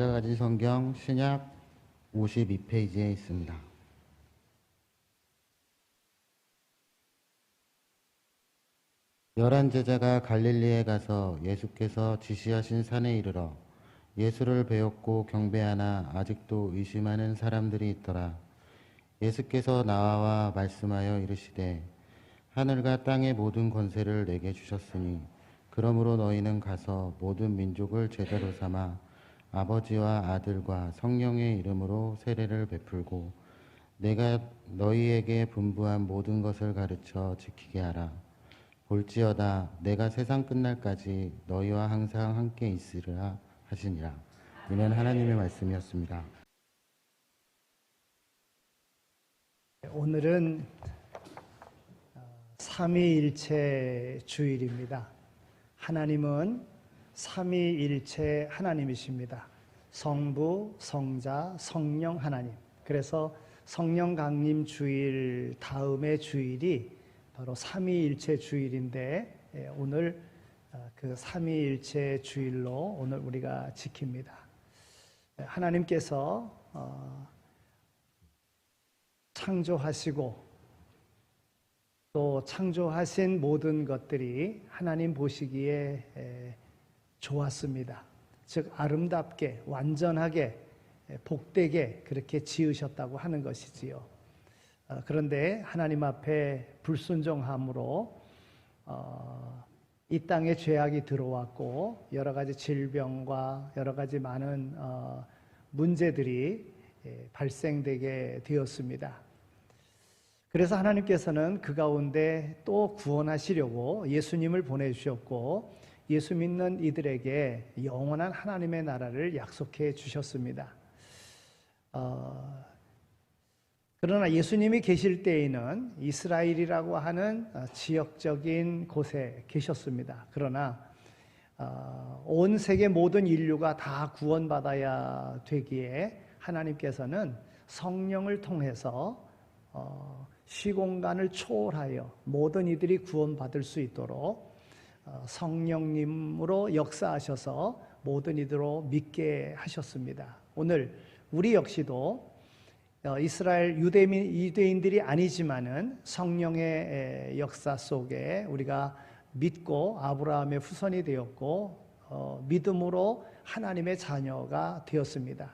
여러 가지 성경 신약 52페이지에 있습니다. 열한 제자가 갈릴리에 가서 예수께서 지시하신 산에 이르러 예수를 배웠고 경배하나 아직도 의심하는 사람들이 있더라. 예수께서 나와 말씀하여 이르시되 하늘과 땅의 모든 권세를 내게 주셨으니 그러므로 너희는 가서 모든 민족을 제자로 삼아 아버지와 아들과 성령의 이름으로 세례를 베풀고 내가 너희에게 분부한 모든 것을 가르쳐 지키게 하라. 볼지어다 내가 세상 끝날까지 너희와 항상 함께 있으리라 하시니라. 이는 하나님의 말씀이었습니다. 오늘은 삼위일체 주일입니다. 하나님은 삼위일체 하나님이십니다. 성부, 성자, 성령 하나님. 그래서 성령 강림 주일 다음의 주일이 바로 삼위일체 주일인데 오늘 그 삼위일체 주일로 오늘 우리가 지킵니다. 하나님께서 창조하시고 또 창조하신 모든 것들이 하나님 보시기에 좋았습니다. 즉 아름답게 완전하게 복되게 그렇게 지으셨다고 하는 것이지요. 그런데 하나님 앞에 불순종함으로 이 땅에 죄악이 들어왔고 여러 가지 질병과 여러 가지 많은 문제들이 발생되게 되었습니다. 그래서 하나님께서는 그 가운데 또 구원하시려고 예수님을 보내주셨고 예수 믿는 이들에게 영원한 하나님의 나라를 약속해 주셨습니다. 그러나 예수님이 계실 때에는 이스라엘이라고 하는 지역적인 곳에 계셨습니다. 그러나 온 세계 모든 인류가 다 구원받아야 되기에 하나님께서는 성령을 통해서 시공간을 초월하여 모든 이들이 구원받을 수 있도록 성령님으로 역사하셔서 모든 이들로 믿게 하셨습니다. 오늘 우리 역시도 이스라엘 유대인들이 아니지만은 성령의 역사 속에 우리가 믿고 아브라함의 후손이 되었고 믿음으로 하나님의 자녀가 되었습니다.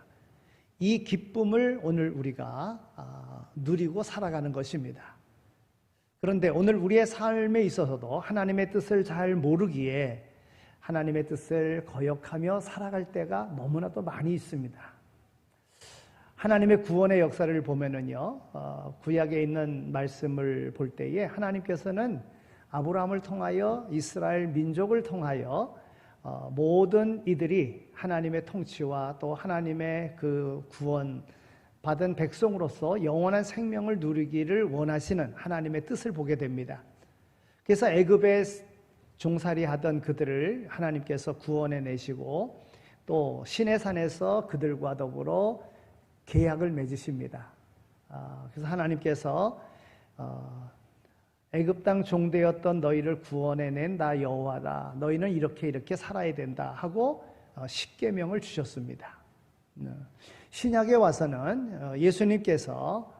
이 기쁨을 오늘 우리가 누리고 살아가는 것입니다. 그런데 오늘 우리의 삶에 있어서도 하나님의 뜻을 잘 모르기에 하나님의 뜻을 거역하며 살아갈 때가 너무나도 많이 있습니다. 하나님의 구원의 역사를 보면은요, 구약에 있는 말씀을 볼 때에 하나님께서는 아브라함을 통하여 이스라엘 민족을 통하여 모든 이들이 하나님의 통치와 또 하나님의 그 구원 받은 백성으로서 영원한 생명을 누리기를 원하시는 하나님의 뜻을 보게 됩니다. 그래서 애굽에 종살이 하던 그들을 하나님께서 구원해 내시고 또 시내산에서 그들과 더불어 계약을 맺으십니다. 그래서 하나님께서 애굽 땅 종되었던 너희를 구원해낸 나 여호와다. 너희는 이렇게 살아야 된다 하고 십계명을 주셨습니다. 신약에 와서는 예수님께서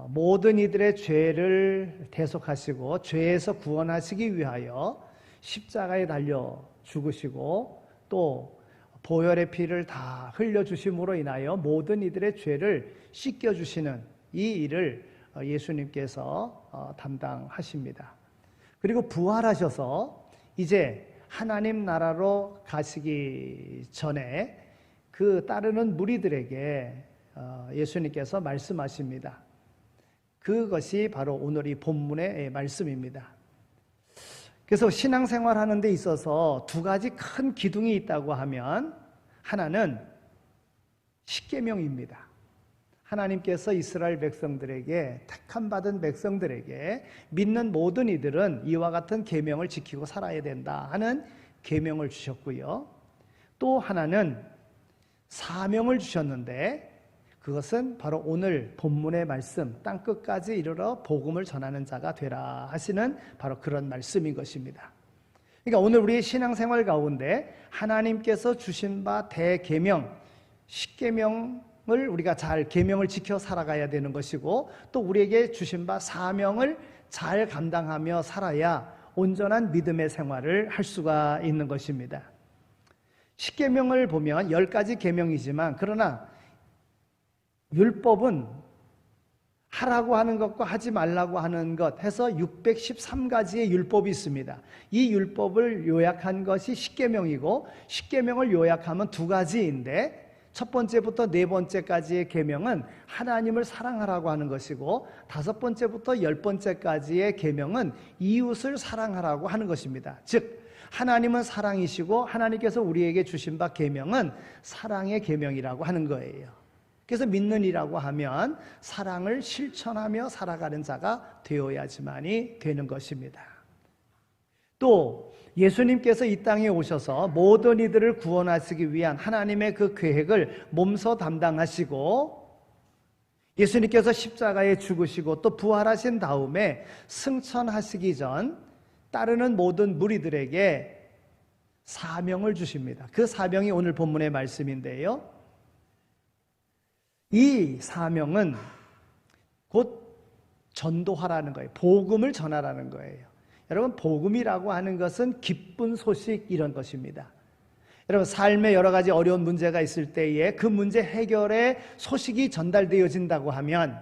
모든 이들의 죄를 대속하시고 죄에서 구원하시기 위하여 십자가에 달려 죽으시고 또 보혈의 피를 다 흘려주심으로 인하여 모든 이들의 죄를 씻겨주시는 이 일을 예수님께서 담당하십니다. 그리고 부활하셔서 이제 하나님 나라로 가시기 전에 그 따르는 무리들에게 예수님께서 말씀하십니다. 그것이 바로 오늘 이 본문의 말씀입니다. 그래서 신앙생활 하는 데 있어서 두 가지 큰 기둥이 있다고 하면 하나는 십계명입니다. 하나님께서 이스라엘 백성들에게 택함 받은 백성들에게 믿는 모든 이들은 이와 같은 계명을 지키고 살아야 된다 하는 계명을 주셨고요. 또 하나는 사명을 주셨는데 그것은 바로 오늘 본문의 말씀 땅끝까지 이르러 복음을 전하는 자가 되라 하시는 바로 그런 말씀인 것입니다. 그러니까 오늘 우리의 신앙생활 가운데 하나님께서 주신 바 대계명 십계명을 우리가 잘 계명을 지켜 살아가야 되는 것이고, 또 우리에게 주신 바 사명을 잘 감당하며 살아야 온전한 믿음의 생활을 할 수가 있는 것입니다. 십계명을 보면 10가지 계명이지만, 그러나 율법은 하라고 하는 것과 하지 말라고 하는 것 해서 613가지의 율법이 있습니다. 이 율법을 요약한 것이 십계명이고, 십계명을 요약하면 2가지인데, 첫 번째부터 4번째까지의 계명은 하나님을 사랑하라고 하는 것이고, 5번째부터 10번째까지의 계명은 이웃을 사랑하라고 하는 것입니다. 즉 하나님은 사랑이시고 하나님께서 우리에게 주신 바 계명은 사랑의 계명이라고 하는 거예요. 그래서 믿는 이라고 하면 사랑을 실천하며 살아가는 자가 되어야지만이 되는 것입니다. 또 예수님께서 이 땅에 오셔서 모든 이들을 구원하시기 위한 하나님의 그 계획을 몸소 담당하시고, 예수님께서 십자가에 죽으시고 또 부활하신 다음에 승천하시기 전 따르는 모든 무리들에게 사명을 주십니다. 그 사명이 오늘 본문의 말씀인데요, 이 사명은 곧 전도하라는 거예요. 복음을 전하라는 거예요. 여러분, 복음이라고 하는 것은 기쁜 소식, 이런 것입니다. 여러분, 삶에 여러 가지 어려운 문제가 있을 때에 그 문제 해결의 소식이 전달되어진다고 하면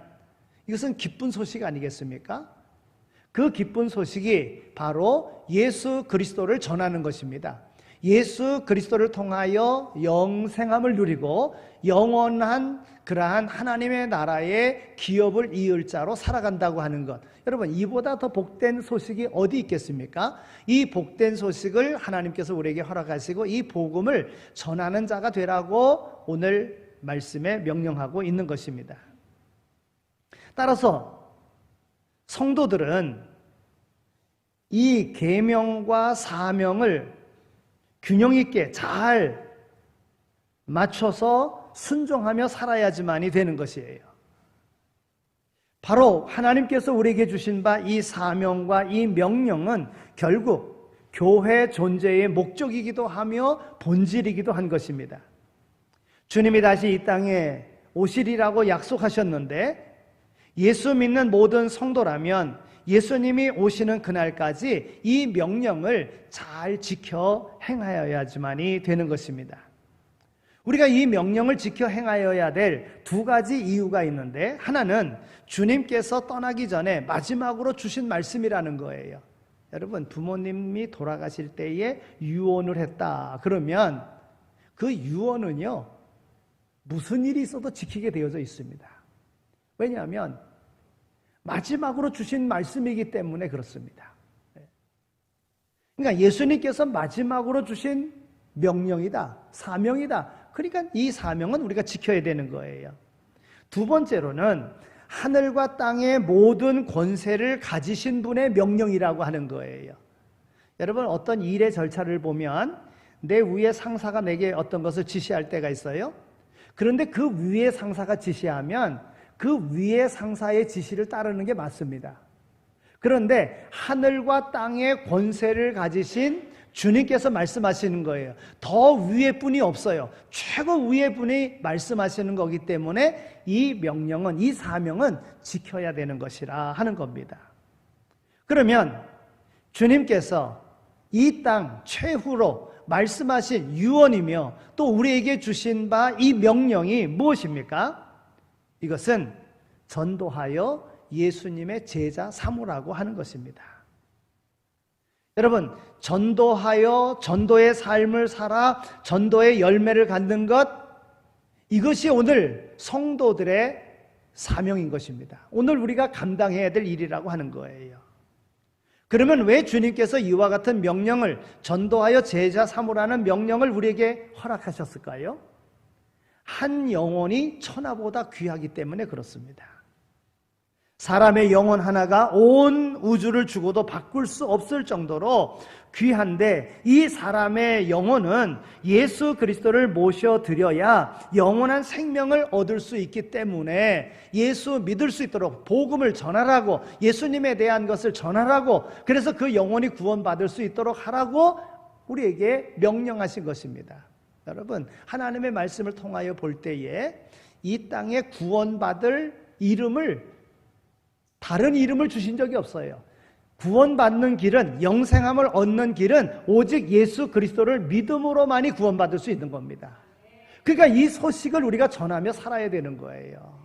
이것은 기쁜 소식 아니겠습니까? 그 기쁜 소식이 바로 예수 그리스도를 전하는 것입니다. 예수 그리스도를 통하여 영생함을 누리고 영원한 그러한 하나님의 나라의 기업을 이을 자로 살아간다고 하는 것, 여러분, 이보다 더 복된 소식이 어디 있겠습니까? 이 복된 소식을 하나님께서 우리에게 허락하시고 이 복음을 전하는 자가 되라고 오늘 말씀에 명령하고 있는 것입니다. 따라서 성도들은 이 계명과 사명을 균형 있게 잘 맞춰서 순종하며 살아야지만이 되는 것이에요. 바로 하나님께서 우리에게 주신 바 이 사명과 이 명령은 결국 교회 존재의 목적이기도 하며 본질이기도 한 것입니다. 주님이 다시 이 땅에 오시리라고 약속하셨는데, 예수 믿는 모든 성도라면 예수님이 오시는 그날까지 이 명령을 잘 지켜 행하여야지만이 되는 것입니다. 우리가 이 명령을 지켜 행하여야 될 2가지 이유가 있는데, 하나는 주님께서 떠나기 전에 마지막으로 주신 말씀이라는 거예요. 여러분, 부모님이 돌아가실 때에 유언을 했다 그러면 그 유언은요, 무슨 일이 있어도 지키게 되어져 있습니다. 왜냐하면 마지막으로 주신 말씀이기 때문에 그렇습니다. 그러니까 예수님께서 마지막으로 주신 명령이다, 사명이다. 그러니까 이 사명은 우리가 지켜야 되는 거예요. 2번째로는 하늘과 땅의 모든 권세를 가지신 분의 명령이라고 하는 거예요. 여러분, 어떤 일의 절차를 보면 내 위에 상사가 내게 어떤 것을 지시할 때가 있어요. 그런데 그 위에 상사가 지시하면 그 위에 상사의 지시를 따르는 게 맞습니다. 그런데 하늘과 땅의 권세를 가지신 주님께서 말씀하시는 거예요. 더 위에 분이 없어요. 최고 위에 분이 말씀하시는 거기 때문에 이 명령은, 이 사명은 지켜야 되는 것이라 하는 겁니다. 그러면 주님께서 이 땅 최후로 말씀하신 유언이며 또 우리에게 주신 바 이 명령이 무엇입니까? 이것은 전도하여 예수님의 제자 삼으라고 하는 것입니다. 여러분, 전도하여 전도의 삶을 살아 전도의 열매를 갖는 것, 이것이 오늘 성도들의 사명인 것입니다. 오늘 우리가 감당해야 될 일이라고 하는 거예요. 그러면 왜 주님께서 이와 같은 명령을, 전도하여 제자 삼으라는 명령을 우리에게 허락하셨을까요? 한 영혼이 천하보다 귀하기 때문에 그렇습니다. 사람의 영혼 하나가 온 우주를 주고도 바꿀 수 없을 정도로 귀한데, 이 사람의 영혼은 예수 그리스도를 모셔드려야 영원한 생명을 얻을 수 있기 때문에 예수 믿을 수 있도록 복음을 전하라고, 예수님에 대한 것을 전하라고, 그래서 그 영혼이 구원받을 수 있도록 하라고 우리에게 명령하신 것입니다. 여러분, 하나님의 말씀을 통하여 볼 때에 이 땅에 구원받을 이름을, 다른 이름을 주신 적이 없어요. 구원받는 길은, 영생함을 얻는 길은 오직 예수 그리스도를 믿음으로만이 구원받을 수 있는 겁니다. 그러니까 이 소식을 우리가 전하며 살아야 되는 거예요.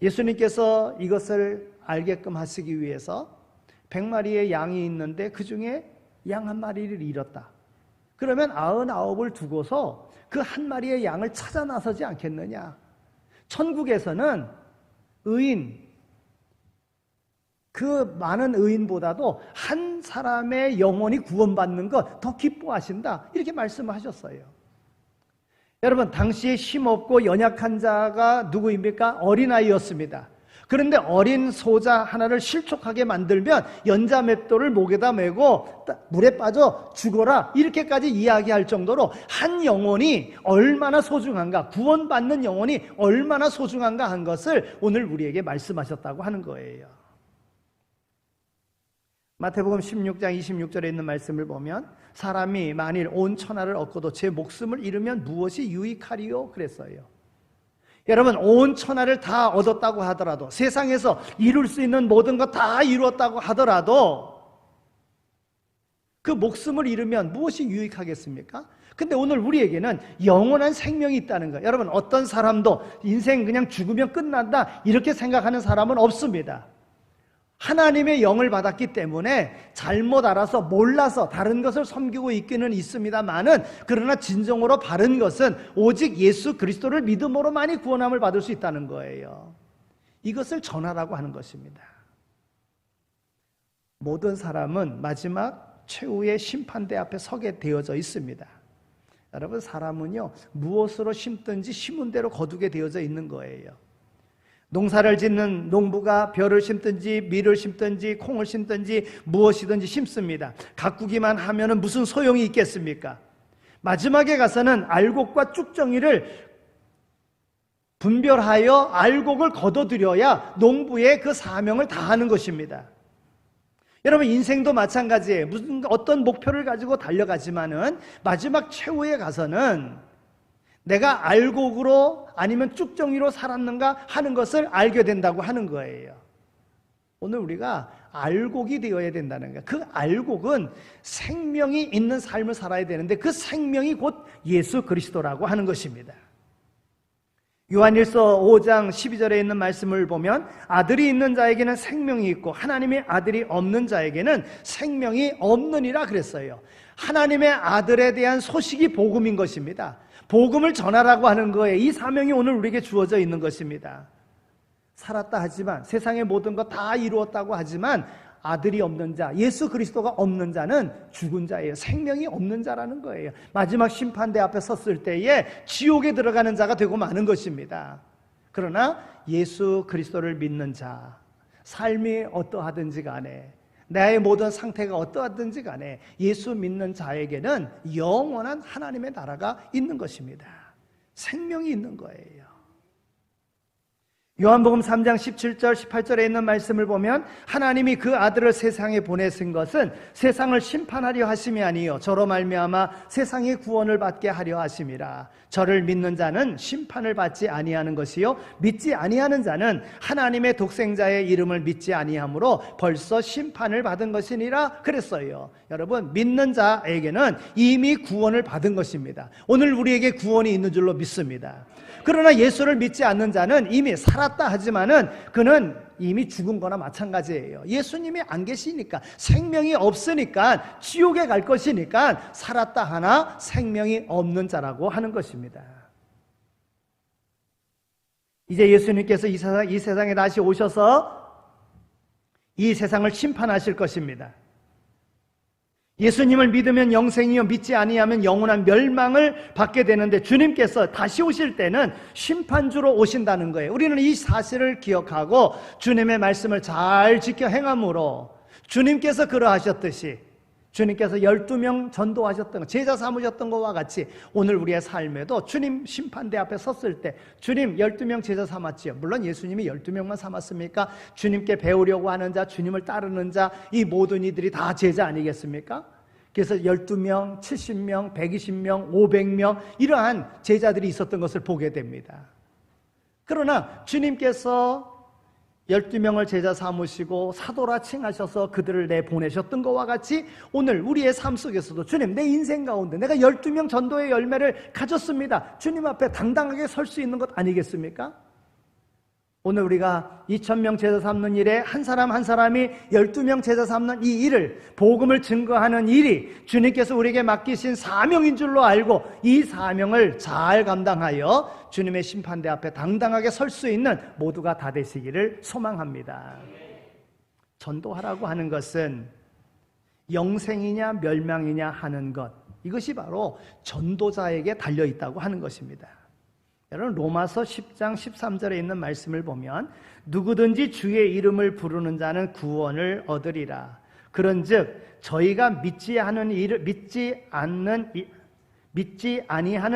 예수님께서 이것을 알게끔 하시기 위해서 100마리의 양이 있는데 그 중에 양 한 마리를 잃었다. 그러면 99을 두고서 그 한 마리의 양을 찾아 나서지 않겠느냐. 천국에서는 의인, 그 많은 의인보다도 한 사람의 영혼이 구원받는 것 더 기뻐하신다. 이렇게 말씀하셨어요. 여러분, 당시에 힘없고 연약한 자가 누구입니까? 어린아이였습니다. 그런데 어린 소자 하나를 실족하게 만들면 연자맷돌을 목에다 메고 물에 빠져 죽어라, 이렇게까지 이야기할 정도로 한 영혼이 얼마나 소중한가, 구원받는 영혼이 얼마나 소중한가 한 것을 오늘 우리에게 말씀하셨다고 하는 거예요. 마태복음 16장 26절에 있는 말씀을 보면 사람이 만일 온 천하를 얻고도 제 목숨을 잃으면 무엇이 유익하리요? 그랬어요. 여러분, 온 천하를 다 얻었다고 하더라도, 세상에서 이룰 수 있는 모든 것 다 이루었다고 하더라도 그 목숨을 잃으면 무엇이 유익하겠습니까? 근데 오늘 우리에게는 영원한 생명이 있다는 거예요. 여러분, 어떤 사람도 인생 그냥 죽으면 끝난다 이렇게 생각하는 사람은 없습니다. 하나님의 영을 받았기 때문에 잘못 알아서 몰라서 다른 것을 섬기고 있기는 있습니다만은, 그러나 진정으로 바른 것은 오직 예수 그리스도를 믿음으로만이 구원함을 받을 수 있다는 거예요. 이것을 전하라고 하는 것입니다. 모든 사람은 마지막 최후의 심판대 앞에 서게 되어져 있습니다. 여러분, 사람은요, 무엇으로 심든지 심은 대로 거두게 되어져 있는 거예요. 농사를 짓는 농부가 벼를 심든지 밀을 심든지 콩을 심든지 무엇이든지 심습니다. 가꾸기만 하면은 무슨 소용이 있겠습니까? 마지막에 가서는 알곡과 쭉정이를 분별하여 알곡을 거둬들여야 농부의 그 사명을 다하는 것입니다. 여러분, 인생도 마찬가지예요. 무슨 어떤 목표를 가지고 달려가지만은 마지막 최후에 가서는 내가 알곡으로 아니면 쭉정이로 살았는가 하는 것을 알게 된다고 하는 거예요. 오늘 우리가 알곡이 되어야 된다는 거예요. 그 알곡은 생명이 있는 삶을 살아야 되는데 그 생명이 곧 예수 그리스도라고 하는 것입니다. 요한일서 5장 12절에 있는 말씀을 보면 아들이 있는 자에게는 생명이 있고 하나님의 아들이 없는 자에게는 생명이 없느니라 그랬어요. 하나님의 아들에 대한 소식이 복음인 것입니다. 복음을 전하라고 하는 거예요. 이 사명이 오늘 우리에게 주어져 있는 것입니다. 살았다 하지만, 세상의 모든 것 다 이루었다고 하지만 아들이 없는 자, 예수 그리스도가 없는 자는 죽은 자예요. 생명이 없는 자라는 거예요. 마지막 심판대 앞에 섰을 때에 지옥에 들어가는 자가 되고 마는 것입니다. 그러나 예수 그리스도를 믿는 자, 삶이 어떠하든지 간에, 나의 모든 상태가 어떠하든지 간에 예수 믿는 자에게는 영원한 하나님의 나라가 있는 것입니다. 생명이 있는 거예요. 요한복음 3장 17절 18절에 있는 말씀을 보면 하나님이 그 아들을 세상에 보내신 것은 세상을 심판하려 하심이 아니요 저로 말미암아 세상의 구원을 받게 하려 하심이라. 저를 믿는 자는 심판을 받지 아니하는 것이요 믿지 아니하는 자는 하나님의 독생자의 이름을 믿지 아니하므로 벌써 심판을 받은 것이니라 그랬어요. 여러분, 믿는 자에게는 이미 구원을 받은 것입니다. 오늘 우리에게 구원이 있는 줄로 믿습니다. 그러나 예수를 믿지 않는 자는 이미 살았다 하지만은 그는 이미 죽은 거나 마찬가지예요. 예수님이 안 계시니까, 생명이 없으니까, 지옥에 갈 것이니까 살았다 하나 생명이 없는 자라고 하는 것입니다. 이제 예수님께서 이 세상에 다시 오셔서 이 세상을 심판하실 것입니다. 예수님을 믿으면 영생이요 믿지 아니하면 영원한 멸망을 받게 되는데, 주님께서 다시 오실 때는 심판주로 오신다는 거예요. 우리는 이 사실을 기억하고 주님의 말씀을 잘 지켜 행함으로 주님께서 그러하셨듯이, 주님께서 12명 전도하셨던 것, 제자 삼으셨던 것과 같이 오늘 우리의 삶에도 주님 심판대 앞에 섰을 때 주님 12명 제자 삼았지요. 물론 예수님이 12명만 삼았습니까? 주님께 배우려고 하는 자, 주님을 따르는 자, 이 모든 이들이 다 제자 아니겠습니까? 그래서 12명, 70명, 120명, 500명 이러한 제자들이 있었던 것을 보게 됩니다. 그러나 주님께서 12명을 제자 삼으시고 사도라 칭하셔서 그들을 내보내셨던 것과 같이 오늘 우리의 삶 속에서도 주님, 내 인생 가운데 내가 12명 전도의 열매를 가졌습니다. 주님 앞에 당당하게 설 수 있는 것 아니겠습니까? 오늘 우리가 2000명 제자 삼는 일에 한 사람 한 사람이 12명 제자 삼는 이 일을, 복음을 증거하는 일이 주님께서 우리에게 맡기신 사명인 줄로 알고 이 사명을 잘 감당하여 주님의 심판대 앞에 당당하게 설 수 있는 모두가 다 되시기를 소망합니다. 전도하라고 하는 것은 영생이냐 멸망이냐 하는 것, 이것이 바로 전도자에게 달려있다고 하는 것입니다. 여러분, 로마서 10장 13절에 있는 말씀을 보면 누구든지 주의 이름을 부르는 자는 구원을 얻으리라. 그런즉 저희가 믿지 아니하는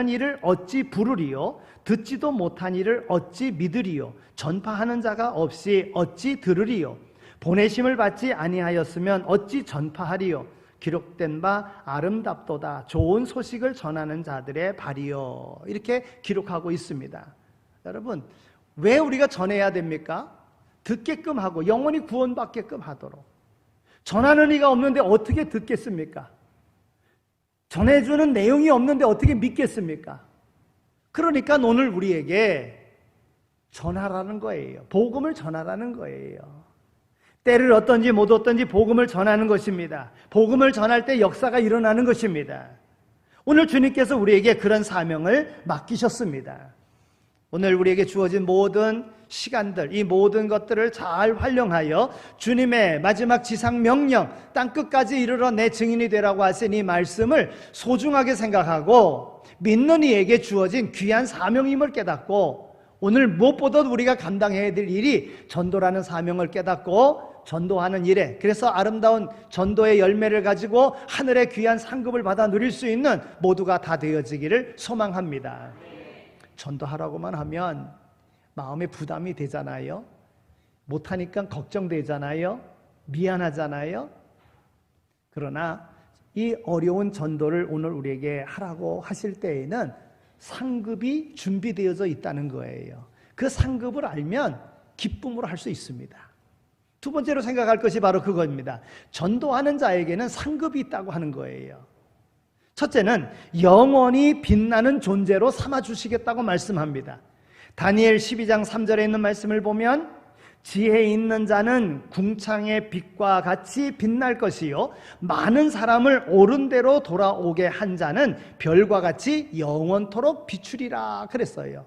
일을 어찌 부르리요? 듣지도 못한 일을 어찌 믿으리요? 전파하는 자가 없이 어찌 들으리요? 보내심을 받지 아니하였으면 어찌 전파하리요? 기록된 바 아름답도다 좋은 소식을 전하는 자들의 발이요, 이렇게 기록하고 있습니다. 여러분, 왜 우리가 전해야 됩니까? 듣게끔 하고 영원히 구원받게끔 하도록. 전하는 이가 없는데 어떻게 듣겠습니까? 전해주는 내용이 없는데 어떻게 믿겠습니까? 그러니까 오늘 우리에게 전하라는 거예요. 복음을 전하라는 거예요. 때를 어떤지 못 어떤지 복음을 전하는 것입니다. 복음을 전할 때 역사가 일어나는 것입니다. 오늘 주님께서 우리에게 그런 사명을 맡기셨습니다. 오늘 우리에게 주어진 모든 시간들, 이 모든 것들을 잘 활용하여 주님의 마지막 지상 명령, 땅끝까지 이르러 내 증인이 되라고 하신 이 말씀을 소중하게 생각하고 믿는 이에게 주어진 귀한 사명임을 깨닫고 오늘 무엇보다 우리가 감당해야 될 일이 전도라는 사명을 깨닫고 전도하는 일에, 그래서 아름다운 전도의 열매를 가지고 하늘의 귀한 상급을 받아 누릴 수 있는 모두가 다 되어지기를 소망합니다. 전도하라고만 하면 마음에 부담이 되잖아요. 못하니까 걱정되잖아요. 미안하잖아요. 그러나 이 어려운 전도를 오늘 우리에게 하라고 하실 때에는 상급이 준비되어져 있다는 거예요. 그 상급을 알면 기쁨으로 할 수 있습니다. 두 번째로 생각할 것이 바로 그겁니다. 전도하는 자에게는 상급이 있다고 하는 거예요. 첫째는 영원히 빛나는 존재로 삼아주시겠다고 말씀합니다. 다니엘 12장 3절에 있는 말씀을 보면 지혜 있는 자는 궁창의 빛과 같이 빛날 것이요 많은 사람을 옳은 대로 돌아오게 한 자는 별과 같이 영원토록 비추리라 그랬어요.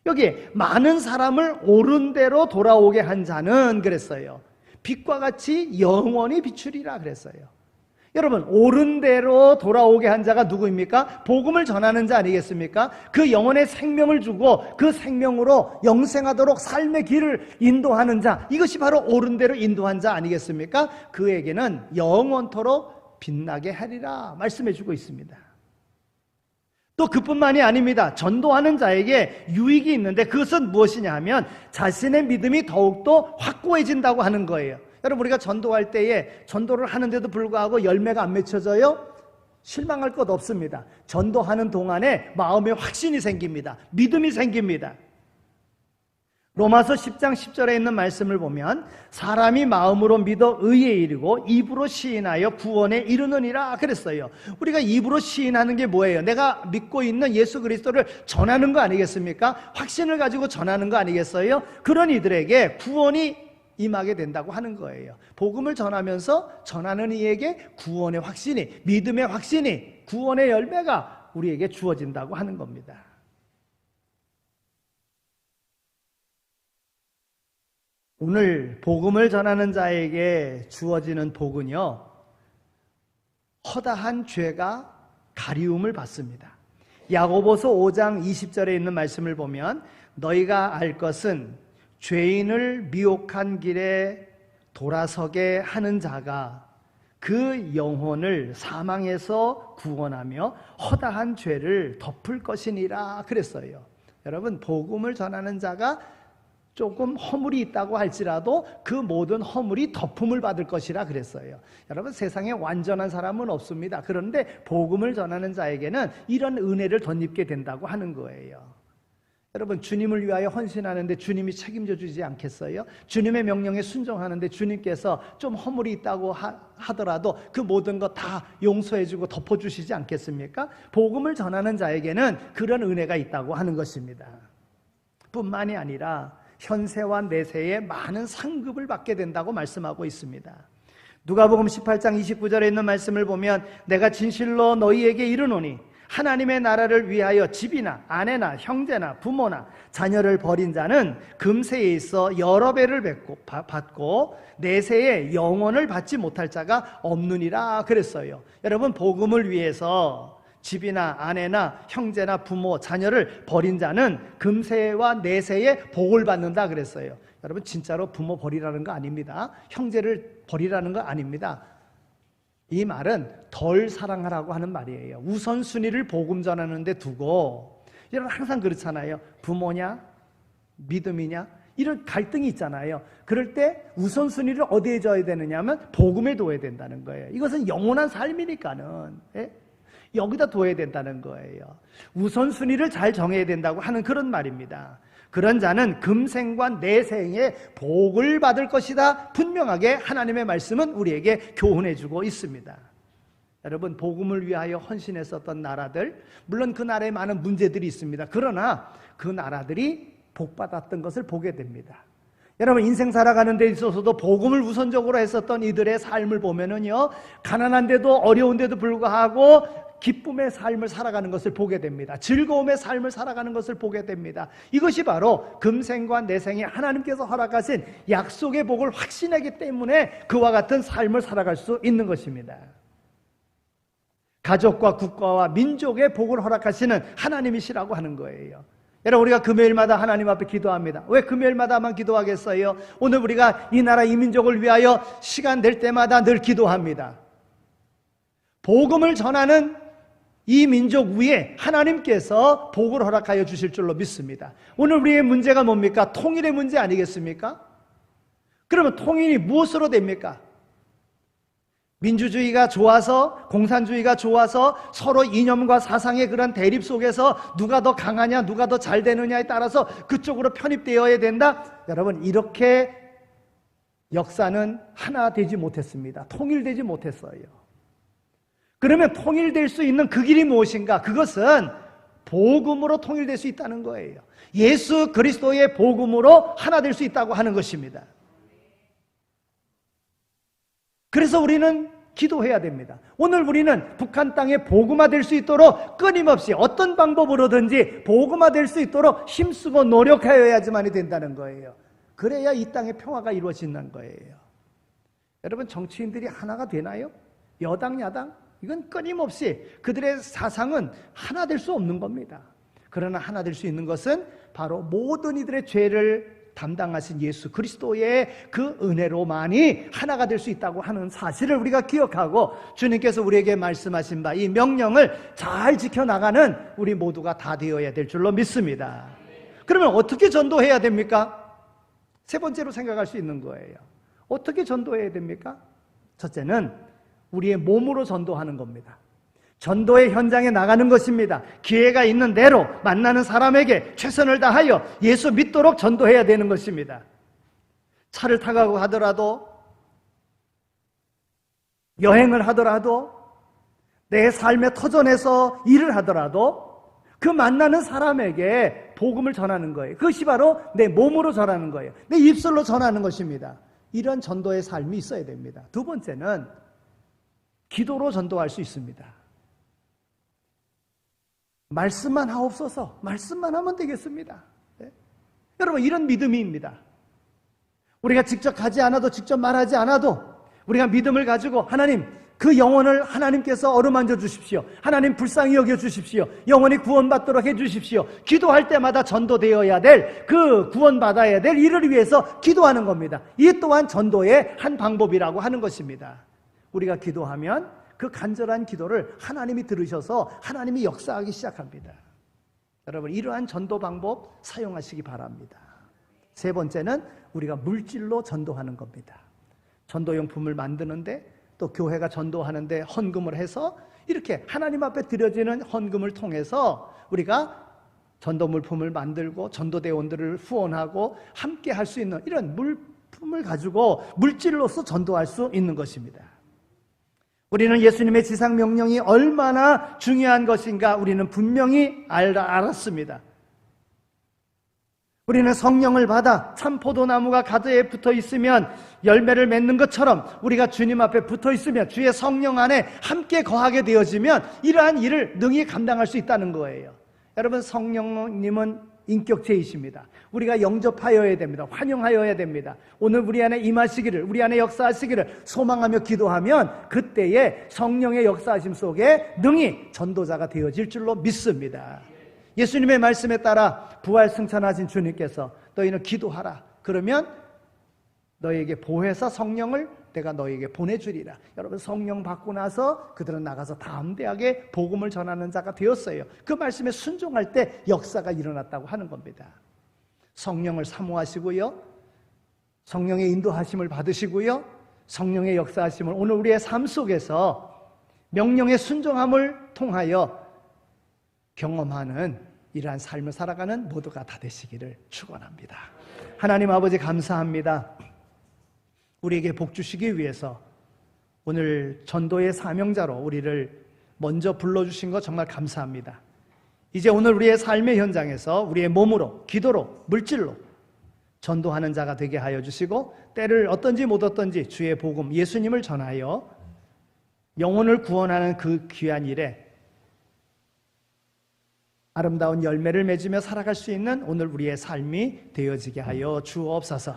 여기 많은 사람을 옳은 대로 돌아오게 한 자는 그랬어요. 빛과 같이 영원히 비추리라 그랬어요. 여러분, 옳은 대로 돌아오게 한 자가 누구입니까? 복음을 전하는 자 아니겠습니까? 그 영혼의 생명을 주고 그 생명으로 영생하도록 삶의 길을 인도하는 자, 이것이 바로 옳은 대로 인도한 자 아니겠습니까? 그에게는 영원토록 빛나게 하리라 말씀해 주고 있습니다. 또 그뿐만이 아닙니다. 전도하는 자에게 유익이 있는데 그것은 무엇이냐 하면 자신의 믿음이 더욱더 확고해진다고 하는 거예요. 여러분, 우리가 전도할 때에 전도를 하는데도 불구하고 열매가 안 맺혀져요? 실망할 것 없습니다. 전도하는 동안에 마음에 확신이 생깁니다. 믿음이 생깁니다. 로마서 10장 10절에 있는 말씀을 보면 사람이 마음으로 믿어 의에 이르고 입으로 시인하여 구원에 이르느니라 그랬어요. 우리가 입으로 시인하는 게 뭐예요? 내가 믿고 있는 예수 그리스도를 전하는 거 아니겠습니까? 확신을 가지고 전하는 거 아니겠어요? 그런 이들에게 구원이 임하게 된다고 하는 거예요. 복음을 전하면서 전하는 이에게 구원의 확신이, 믿음의 확신이, 구원의 열매가 우리에게 주어진다고 하는 겁니다. 오늘 복음을 전하는 자에게 주어지는 복은요, 허다한 죄가 가리움을 받습니다. 야고보서 5장 20절에 있는 말씀을 보면 너희가 알 것은 죄인을 미혹한 길에 돌아서게 하는 자가 그 영혼을 사망에서 구원하며 허다한 죄를 덮을 것이니라 그랬어요. 여러분, 복음을 전하는 자가 조금 허물이 있다고 할지라도 그 모든 허물이 덮음을 받을 것이라 그랬어요. 여러분, 세상에 완전한 사람은 없습니다. 그런데 복음을 전하는 자에게는 이런 은혜를 덧입게 된다고 하는 거예요. 여러분, 주님을 위하여 헌신하는데 주님이 책임져 주지 않겠어요? 주님의 명령에 순종하는데 주님께서 좀 허물이 있다고 하더라도 그 모든 것 다 용서해 주고 덮어 주시지 않겠습니까? 복음을 전하는 자에게는 그런 은혜가 있다고 하는 것입니다. 뿐만이 아니라 현세와 내세에 많은 상급을 받게 된다고 말씀하고 있습니다. 누가복음 18장 29절에 있는 말씀을 보면 내가 진실로 너희에게 이르노니 하나님의 나라를 위하여 집이나 아내나 형제나 부모나 자녀를 버린 자는 금세에 있어 여러 배를 받고 내세에 영원을 받지 못할 자가 없느니라 그랬어요. 여러분, 복음을 위해서 집이나 아내나 형제나 부모 자녀를 버린 자는 금세와 내세에 복을 받는다 그랬어요. 여러분, 진짜로 부모 버리라는 거 아닙니다. 형제를 버리라는 거 아닙니다. 이 말은 덜 사랑하라고 하는 말이에요. 우선순위를 복음 전하는 데 두고, 여러분 항상 그렇잖아요. 부모냐 믿음이냐 이런 갈등이 있잖아요. 그럴 때 우선순위를 어디에 둬야 되느냐 하면 복음에 둬야 된다는 거예요. 이것은 영원한 삶이니까는 여기다 둬야 된다는 거예요. 우선순위를 잘 정해야 된다고 하는 그런 말입니다. 그런 자는 금생과 내생에 복을 받을 것이다. 분명하게 하나님의 말씀은 우리에게 교훈해 주고 있습니다. 여러분, 복음을 위하여 헌신했었던 나라들, 물론 그 나라에 많은 문제들이 있습니다. 그러나 그 나라들이 복받았던 것을 보게 됩니다. 여러분, 인생 살아가는 데 있어서도 복음을 우선적으로 했었던 이들의 삶을 보면은요, 가난한데도 어려운데도 불구하고 기쁨의 삶을 살아가는 것을 보게 됩니다. 즐거움의 삶을 살아가는 것을 보게 됩니다. 이것이 바로 금생과 내생에 하나님께서 허락하신 약속의 복을 확신하기 때문에 그와 같은 삶을 살아갈 수 있는 것입니다. 가족과 국가와 민족의 복을 허락하시는 하나님이시라고 하는 거예요. 여러분, 우리가 금요일마다 하나님 앞에 기도합니다. 왜 금요일마다만 기도하겠어요? 오늘 우리가 이 나라 이 민족을 위하여 시간 될 때마다 늘 기도합니다. 복음을 전하는 이 민족 위에 하나님께서 복을 허락하여 주실 줄로 믿습니다. 오늘 우리의 문제가 뭡니까? 통일의 문제 아니겠습니까? 그러면 통일이 무엇으로 됩니까? 민주주의가 좋아서, 공산주의가 좋아서 서로 이념과 사상의 그런 대립 속에서 누가 더 강하냐, 누가 더 잘 되느냐에 따라서 그쪽으로 편입되어야 된다? 여러분, 이렇게 역사는 하나 되지 못했습니다. 통일되지 못했어요. 그러면 통일될 수 있는 그 길이 무엇인가? 그것은 복음으로 통일될 수 있다는 거예요. 예수 그리스도의 복음으로 하나 될 수 있다고 하는 것입니다. 그래서 우리는 기도해야 됩니다. 오늘 우리는 북한 땅에 복음화될 수 있도록 끊임없이 어떤 방법으로든지 복음화될 수 있도록 힘쓰고 노력하여야지만이 된다는 거예요. 그래야 이 땅의 평화가 이루어진다는 거예요. 여러분, 정치인들이 하나가 되나요? 여당, 야당? 이건 끊임없이 그들의 사상은 하나 될 수 없는 겁니다. 그러나 하나 될 수 있는 것은 바로 모든 이들의 죄를 담당하신 예수 그리스도의 그 은혜로만이 하나가 될 수 있다고 하는 사실을 우리가 기억하고 주님께서 우리에게 말씀하신 바 이 명령을 잘 지켜나가는 우리 모두가 다 되어야 될 줄로 믿습니다. 그러면 어떻게 전도해야 됩니까? 세 번째로 생각할 수 있는 거예요. 어떻게 전도해야 됩니까? 첫째는 우리의 몸으로 전도하는 겁니다. 전도의 현장에 나가는 것입니다. 기회가 있는 대로 만나는 사람에게 최선을 다하여 예수 믿도록 전도해야 되는 것입니다. 차를 타고 하더라도, 여행을 하더라도, 내 삶의 터전에서 일을 하더라도 그 만나는 사람에게 복음을 전하는 거예요. 그것이 바로 내 몸으로 전하는 거예요. 내 입술로 전하는 것입니다. 이런 전도의 삶이 있어야 됩니다. 두 번째는 기도로 전도할 수 있습니다. 말씀만 하옵소서. 말씀만 하면 되겠습니다. 네? 여러분, 이런 믿음입니다. 우리가 직접 하지 않아도, 직접 말하지 않아도 우리가 믿음을 가지고 하나님, 그 영혼을 하나님께서 어루만져 주십시오. 하나님 불쌍히 여겨 주십시오. 영혼이 구원받도록 해 주십시오. 기도할 때마다 전도되어야 될, 그 구원받아야 될 일을 위해서 기도하는 겁니다. 이 또한 전도의 한 방법이라고 하는 것입니다. 우리가 기도하면 그 간절한 기도를 하나님이 들으셔서 하나님이 역사하기 시작합니다. 여러분, 이러한 전도 방법 사용하시기 바랍니다. 세 번째는 우리가 물질로 전도하는 겁니다. 전도용품을 만드는데 또 교회가 전도하는데 헌금을 해서 이렇게 하나님 앞에 드려지는 헌금을 통해서 우리가 전도물품을 만들고 전도대원들을 후원하고 함께 할 수 있는 이런 물품을 가지고 물질로서 전도할 수 있는 것입니다. 우리는 예수님의 지상명령이 얼마나 중요한 것인가 우리는 분명히 알았습니다. 우리는 성령을 받아 참포도나무가 가드에 붙어 있으면 열매를 맺는 것처럼 우리가 주님 앞에 붙어 있으면 주의 성령 안에 함께 거하게 되어지면 이러한 일을 능히 감당할 수 있다는 거예요. 여러분, 성령님은 인격체이십니다. 우리가 영접하여야 됩니다. 환영하여야 됩니다. 오늘 우리 안에 임하시기를, 우리 안에 역사하시기를 소망하며 기도하면 그때에 성령의 역사하심 속에 능히 전도자가 되어질 줄로 믿습니다. 예수님의 말씀에 따라 부활 승천하신 주님께서 너희는 기도하라. 그러면 너희에게 보혜사 성령을 내가 너희에게 보내주리라. 여러분, 성령 받고 나서 그들은 나가서 담대하게 복음을 전하는 자가 되었어요. 그 말씀에 순종할 때 역사가 일어났다고 하는 겁니다. 성령을 사모하시고요, 성령의 인도하심을 받으시고요, 성령의 역사하심을 오늘 우리의 삶 속에서 명령의 순종함을 통하여 경험하는 이러한 삶을 살아가는 모두가 다 되시기를 축원합니다. 하나님 아버지, 감사합니다. 우리에게 복 주시기 위해서 오늘 전도의 사명자로 우리를 먼저 불러주신 것 정말 감사합니다. 이제 오늘 우리의 삶의 현장에서 우리의 몸으로, 기도로, 물질로 전도하는 자가 되게 하여 주시고, 때를 얻든지 못 얻든지 주의 복음, 예수님을 전하여 영혼을 구원하는 그 귀한 일에 아름다운 열매를 맺으며 살아갈 수 있는 오늘 우리의 삶이 되어지게 하여 주옵소서.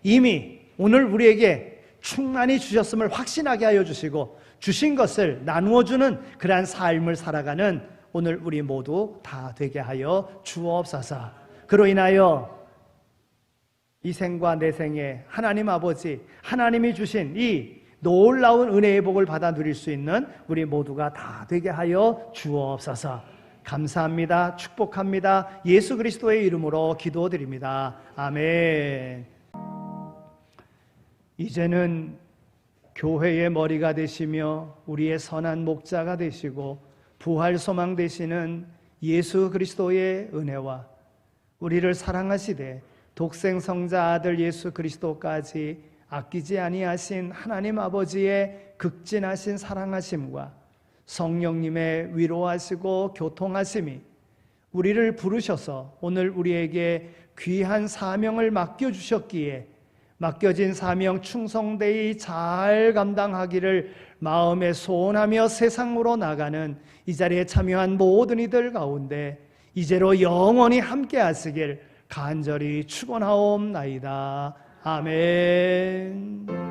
이미 오늘 우리에게 충만히 주셨음을 확신하게 하여 주시고, 주신 것을 나누어주는 그러한 삶을 살아가는 오늘 우리 모두 다 되게 하여 주옵소서. 그로 인하여 이 생과 내 생에 하나님 아버지, 하나님이 주신 이 놀라운 은혜의 복을 받아 누릴 수 있는 우리 모두가 다 되게 하여 주옵소서. 감사합니다. 축복합니다. 예수 그리스도의 이름으로 기도드립니다. 아멘. 이제는 교회의 머리가 되시며 우리의 선한 목자가 되시고 부활 소망 되시는 예수 그리스도의 은혜와 우리를 사랑하시되 독생 성자 아들 예수 그리스도까지 아끼지 아니하신 하나님 아버지의 극진하신 사랑하심과 성령님의 위로하시고 교통하심이 우리를 부르셔서 오늘 우리에게 귀한 사명을 맡겨주셨기에 맡겨진 사명 충성되이 잘 감당하기를 마음에 소원하며 세상으로 나가는 이 자리에 참여한 모든 이들 가운데 이제로 영원히 함께 하시길 간절히 축원하옵나이다. 아멘.